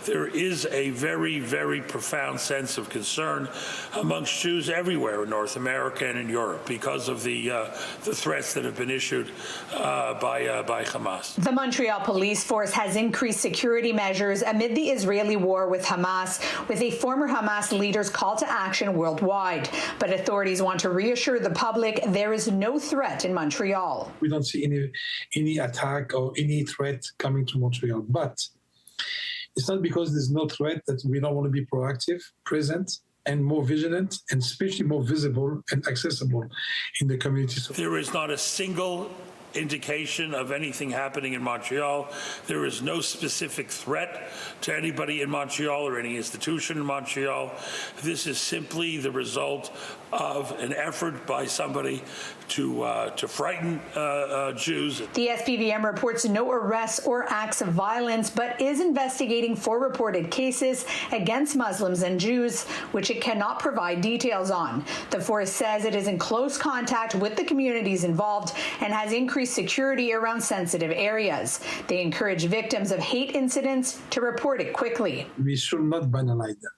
there is a very, very profound sense of concern amongst Jews everywhere in North America and in Europe because of the threats that have been issued by Hamas. The Montreal police force has increased security measures amid the Israeli war with Hamas, with a former Hamas leader's call to action worldwide. But authorities want to reassure the public there is no threat in Montreal. We don't see any attack or any threat coming to Montreal. But it's not because there's no threat that we don't want to be proactive, present, and more vigilant, and especially more visible and accessible in the community. There is not a single indication of anything happening in Montreal. There is no specific threat to anybody in Montreal or any institution in Montreal. This is simply the result of an effort by somebody to frighten Jews. The SPVM reports no arrests or acts of violence, but is investigating 4 reported cases against Muslims and Jews, which it cannot provide details on. The force says it is in close contact with the communities involved and has increased security around sensitive areas. They encourage victims of hate incidents to report it quickly. We should not banalize them.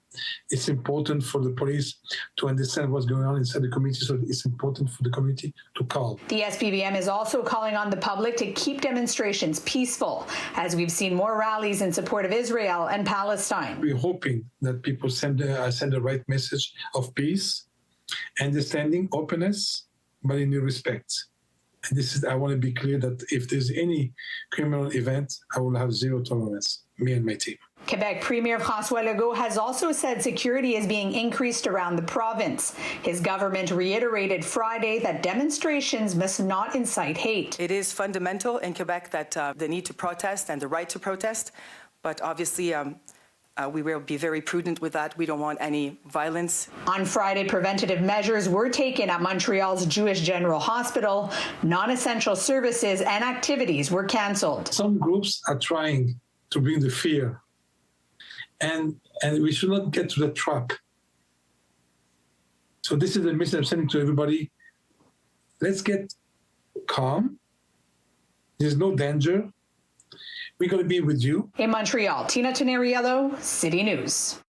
It's important for the police to understand what's going on inside the community, so it's important for the community to call. The SPVM is also calling on the public to keep demonstrations peaceful, as we've seen more rallies in support of Israel and Palestine. We're hoping that people send the right message of peace, understanding, openness, but in due respect. And I want to be clear that if there's any criminal event, I will have zero tolerance, me and my team. Quebec Premier François Legault has also said security is being increased around the province. His government reiterated Friday that demonstrations must not incite hate. It is fundamental in Quebec that the need to protest and the right to protest, but obviously we will be very prudent with that. We don't want any violence. On Friday, preventative measures were taken at Montreal's Jewish General Hospital. Non-essential services and activities were canceled. Some groups are trying to bring the fear, and we should not get to the trap. So this is the message I'm sending to everybody. Let's get calm. There's no danger. We're going to be with you. In Montreal, Tenneriello, City News.